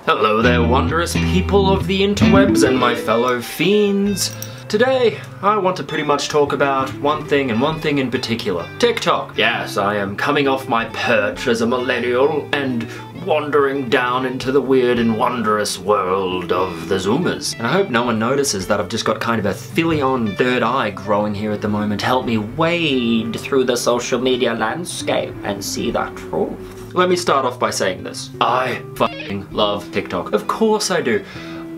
Hello there, wondrous people of the interwebs and my fellow fiends. Today, I want to pretty much talk about one thing and one thing in particular. TikTok. Yes, I am coming off my perch as a millennial and wandering down into the weird and wondrous world of the Zoomers. And I hope no one notices that I've just got kind of a Philion third eye growing here at the moment. Help me wade through the social media landscape and see the truth. Let me start off by saying this. I fucking love TikTok. Of course I do.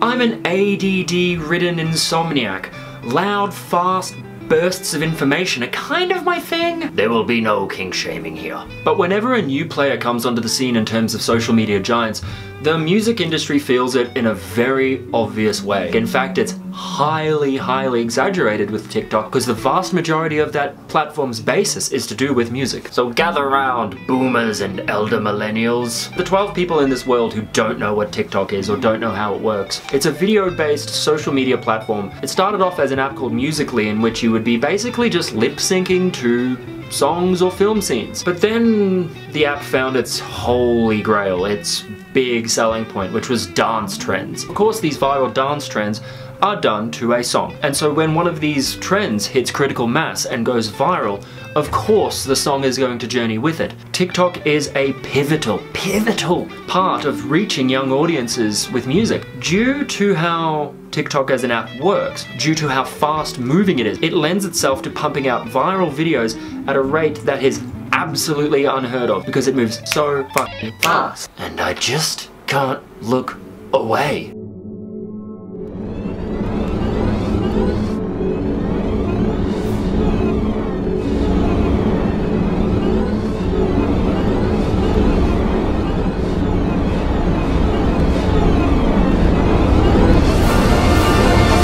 I'm an ADD-ridden insomniac. Loud, fast bursts of information are kind of my thing. There will be no kink shaming here. But whenever a new player comes onto the scene in terms of social media giants, the music industry feels it in a very obvious way. In fact, it's highly exaggerated with TikTok because the vast majority of that platform's basis is to do with music. So gather round, boomers and elder millennials. The 12 people in this world who don't know what TikTok is or don't know how it works. It's a video-based social media platform. It started off as an app called Musical.ly in which you would be basically just lip-syncing to songs or film scenes. But then the app found its holy grail, its big selling point, which was dance trends. Of course, these viral dance trends are done to a song. And so when one of these trends hits critical mass and goes viral, of course the song is going to journey with it. TikTok is a pivotal part of reaching young audiences with music. Due to how TikTok as an app works, due to how fast moving it is, it lends itself to pumping out viral videos at a rate that is absolutely unheard of because it moves so fucking fast. And I just can't look away.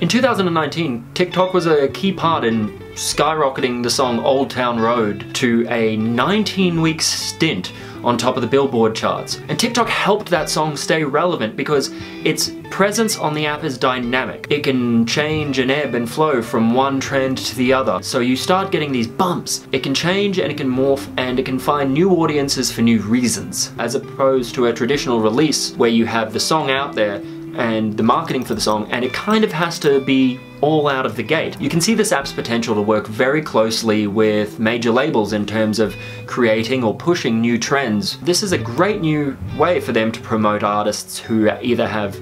In 2019, TikTok was a key part in skyrocketing the song Old Town Road to a 19-week stint on top of the Billboard charts. And TikTok helped that song stay relevant because its presence on the app is dynamic. It can change and ebb and flow from one trend to the other. So you start getting these bumps. It can change and it can morph and it can find new audiences for new reasons. As opposed to a traditional release where you have the song out there and the marketing for the song, and it kind of has to be all out of the gate. You can see this app's potential to work very closely with major labels in terms of creating or pushing new trends. This is a great new way for them to promote artists who either have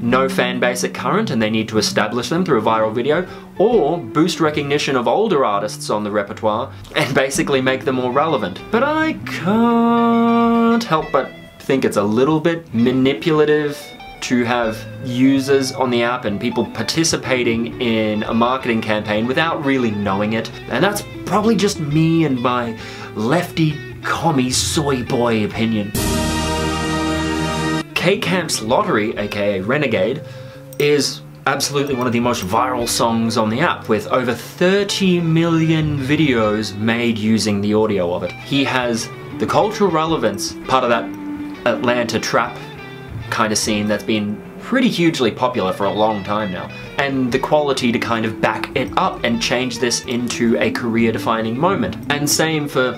no fan base at current and they need to establish them through a viral video, or boost recognition of older artists on the repertoire and basically make them more relevant. But I can't help but think it's a little bit manipulative to have users on the app and people participating in a marketing campaign without really knowing it. And that's probably just me and my lefty commie soy boy opinion. K-Camp's Lottery, aka Renegade, is absolutely one of the most viral songs on the app, with over 30 million videos made using the audio of it. He has the cultural relevance, part of that Atlanta trap kind of scene that's been pretty hugely popular for a long time now, and the quality to kind of back it up and change this into a career-defining moment. And same for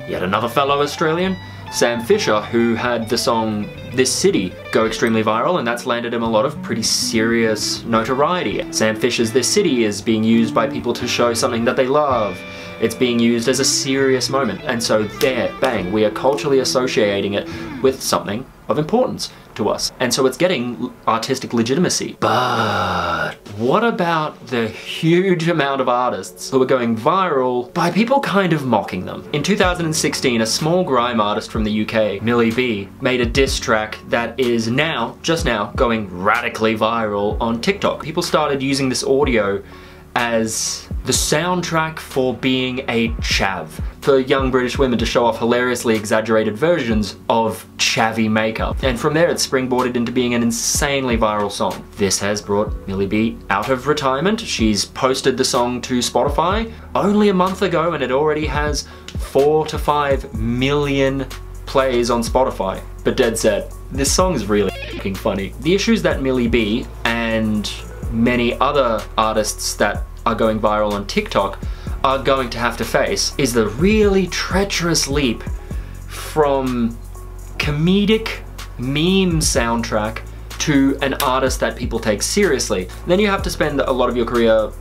yet another fellow Australian, Sam Fisher, who had the song This City go extremely viral, and that's landed him a lot of pretty serious notoriety. Sam Fisher's This City is being used by people to show something that they love. It's being used as a serious moment, and so there, bang, we are culturally associating it with something of importance to us. And so it's getting artistic legitimacy. But what about the huge amount of artists who are going viral by people kind of mocking them? In 2016, a small grime artist from the UK, Millie B, made a diss track that is now, just now, going radically viral on TikTok. People started using this audio as the soundtrack for being a chav, for young British women to show off hilariously exaggerated versions of chavvy makeup. And from there it springboarded into being an insanely viral song. This has brought Millie B out of retirement. She's posted the song to Spotify only a month ago and it already has 4 to 5 million plays on Spotify. But dead set, this song is really fucking funny. The issues that Millie B and many other artists that are going viral on TikTok are going to have to face is the really treacherous leap from comedic meme soundtrack to an artist that people take seriously. Then you have to spend a lot of your career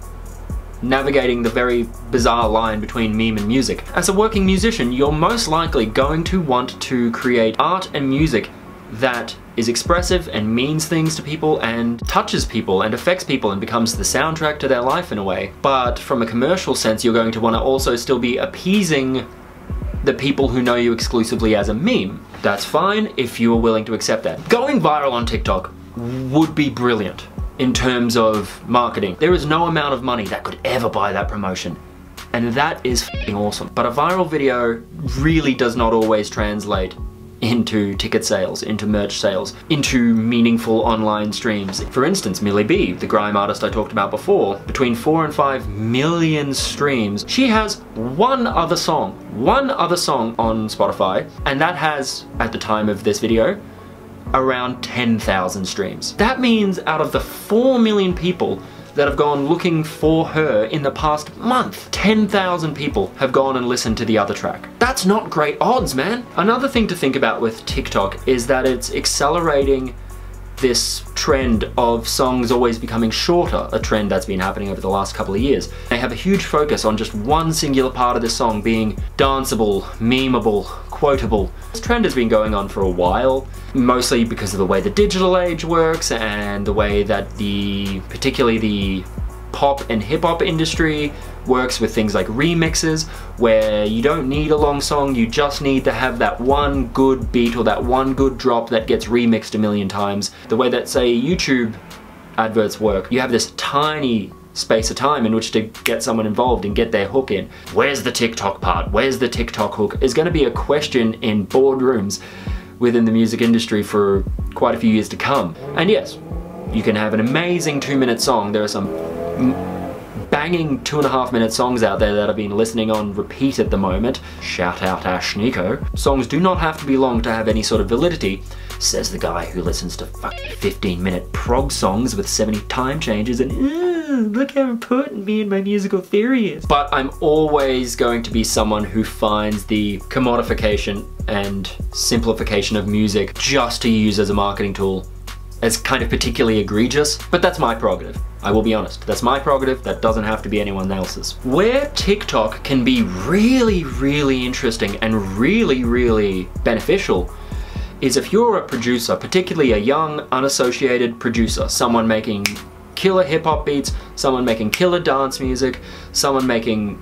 navigating the very bizarre line between meme and music. As a working musician, you're most likely going to want to create art and music that is expressive and means things to people and touches people and affects people and becomes the soundtrack to their life in a way. But from a commercial sense, you're going to want to also still be appeasing the people who know you exclusively as a meme. That's fine if you are willing to accept that. Going viral on TikTok would be brilliant in terms of marketing. There is no amount of money that could ever buy that promotion. And that is f***ing awesome. But a viral video really does not always translate into ticket sales, into merch sales, into meaningful online streams. For instance, Millie B, the grime artist I talked about before, between 4 and 5 million streams. She has one other song on Spotify, and that has, at the time of this video, around 10,000 streams. That means out of the 4 million people that have gone looking for her in the past month, 10,000 people have gone and listened to the other track. That's not great odds, man. Another thing to think about with TikTok is that it's accelerating this trend of songs always becoming shorter, a trend that's been happening over the last couple of years. They have a huge focus on just one singular part of the song being danceable, memeable, quotable. This trend has been going on for a while, mostly because of the way the digital age works and the way that particularly the pop and hip-hop industry works with things like remixes, where you don't need a long song, you just need to have that one good beat or that one good drop that gets remixed a million times. The way that, say, YouTube adverts work, you have this tiny space of time in which to get someone involved and get their hook in. Where's the TikTok part? Where's the TikTok hook? Is going to be a question in boardrooms within the music industry for quite a few years to come. And yes, you can have an amazing 2-minute song. There are some banging 2.5-minute songs out there that I've been listening on repeat at the moment. Shout out Ash Nico. Songs do not have to be long to have any sort of validity, says the guy who listens to fucking 15-minute prog songs with 70 time changes and look how important me and my musical theory is. But I'm always going to be someone who finds the commodification and simplification of music just to use as a marketing tool as kind of particularly egregious, but that's my prerogative. I will be honest, that's my prerogative, that doesn't have to be anyone else's. Where TikTok can be really, really interesting and really, really beneficial is if you're a producer, particularly a young, unassociated producer, someone making killer hip-hop beats, someone making killer dance music, someone making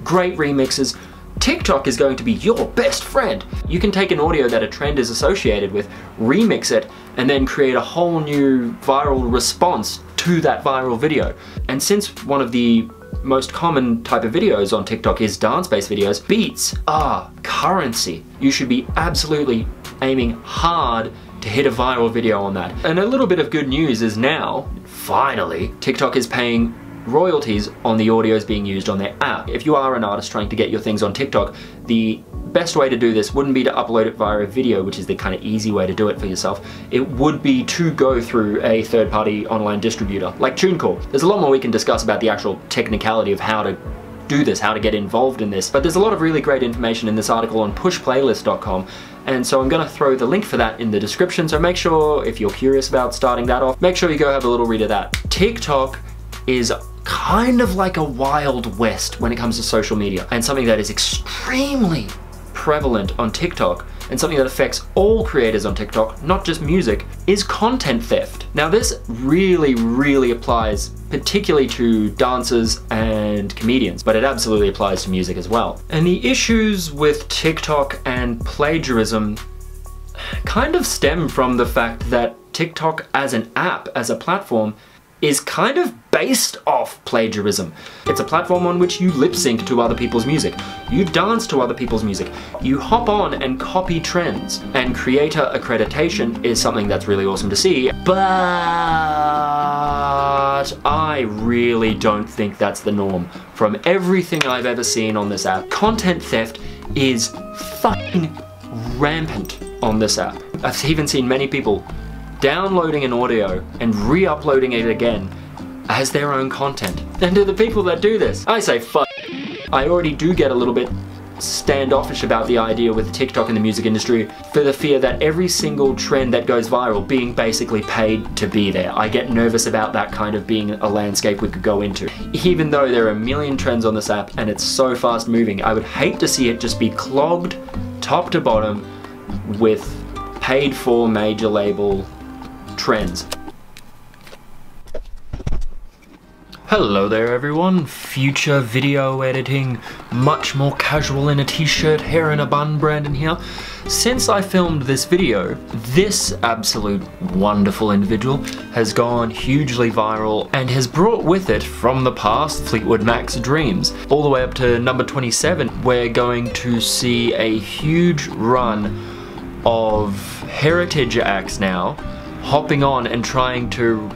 great remixes, TikTok is going to be your best friend. You can take an audio that a trend is associated with, remix it, and then create a whole new viral response to that viral video. And since one of the most common type of videos on TikTok is dance-based videos, beats are currency. You should be absolutely aiming hard to hit a viral video on that. And a little bit of good news is now, finally, TikTok is paying royalties on the audios being used on their app. If you are an artist trying to get your things on TikTok, the best way to do this wouldn't be to upload it via a video, which is the kind of easy way to do it for yourself. It would be to go through a third-party online distributor, like TuneCore. There's a lot more we can discuss about the actual technicality of how to do this, how to get involved in this, but there's a lot of really great information in this article on pushplaylist.com, and so I'm gonna throw the link for that in the description, so make sure, if you're curious about starting that off, make sure you go have a little read of that. TikTok is kind of like a wild west when it comes to social media, and something that is extremely prevalent on TikTok and something that affects all creators on TikTok, not just music, is content theft. Now this really, really applies particularly to dancers and comedians, but it absolutely applies to music as well. And the issues with TikTok and plagiarism kind of stem from the fact that TikTok as an app, as a platform, is kind of based off plagiarism. It's a platform on which you lip sync to other people's music, you dance to other people's music, you hop on and copy trends, and creator accreditation is something that's really awesome to see, but I really don't think that's the norm. From everything I've ever seen on this app, content theft is fucking rampant on this app. I've even seen many people downloading an audio and re-uploading it again as their own content. And to the people that do this, I say fuck. I already do get a little bit standoffish about the idea with TikTok in the music industry for the fear that every single trend that goes viral being basically paid to be there. I get nervous about that kind of being a landscape we could go into. Even though there are a million trends on this app and it's so fast moving, I would hate to see it just be clogged top to bottom with paid for major label trends. Hello there everyone, future video editing, much more casual in a t-shirt, hair in a bun, Brandon here. Since I filmed this video, this absolute wonderful individual has gone hugely viral and has brought with it from the past Fleetwood Mac's Dreams. All the way up to number 27, we're going to see a huge run of heritage acts now hopping on and trying to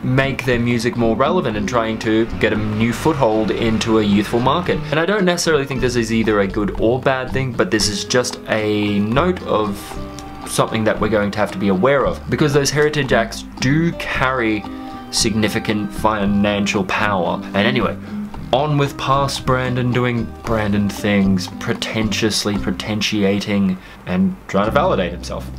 make their music more relevant and trying to get a new foothold into a youthful market. And I don't necessarily think this is either a good or bad thing, but this is just a note of something that we're going to have to be aware of, because those heritage acts do carry significant financial power. And anyway, on with past Brandon doing Brandon things, pretentiously pretentiating and trying to validate himself.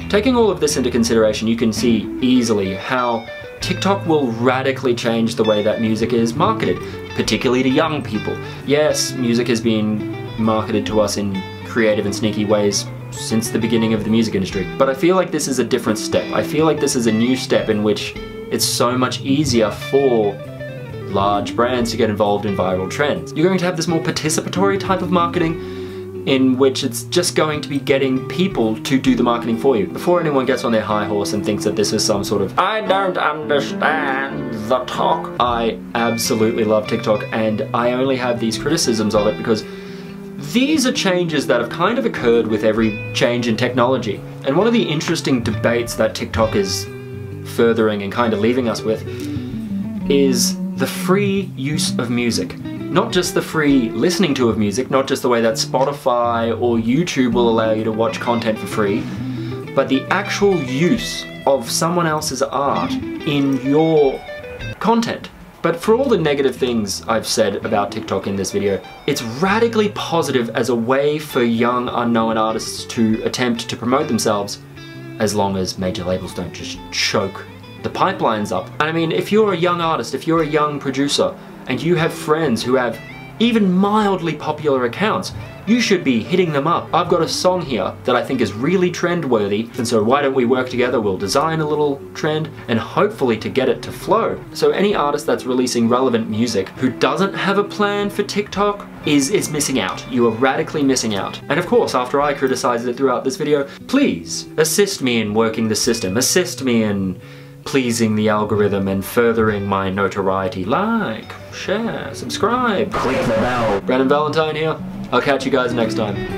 Taking all of this into consideration, you can see easily how TikTok will radically change the way that music is marketed, particularly to young people. Yes, music has been marketed to us in creative and sneaky ways since the beginning of the music industry, but I feel like this is a different step. I feel like this is a new step in which it's so much easier for large brands to get involved in viral trends. You're going to have this more participatory type of marketing in which it's just going to be getting people to do the marketing for you. Before anyone gets on their high horse and thinks that this is some sort of I don't understand the talk. I absolutely love TikTok, and I only have these criticisms of it because these are changes that have kind of occurred with every change in technology. And one of the interesting debates that TikTok is furthering and kind of leaving us with is the free use of music. Not just the free listening to of music, not just the way that Spotify or YouTube will allow you to watch content for free, but the actual use of someone else's art in your content. But for all the negative things I've said about TikTok in this video, it's radically positive as a way for young unknown artists to attempt to promote themselves, as long as major labels don't just choke the pipelines up. And I mean, if you're a young artist, if you're a young producer, and you have friends who have even mildly popular accounts, you should be hitting them up. I've got a song here that I think is really trend-worthy, and so why don't we work together? We'll design a little trend, and hopefully to get it to flow. So any artist that's releasing relevant music who doesn't have a plan for TikTok is missing out. You are radically missing out. And of course, after I criticized it throughout this video, please assist me in working the system. Assist me in pleasing the algorithm and furthering my notoriety. Like, share, subscribe, click the bell. Brandon Valentine here. I'll catch you guys next time.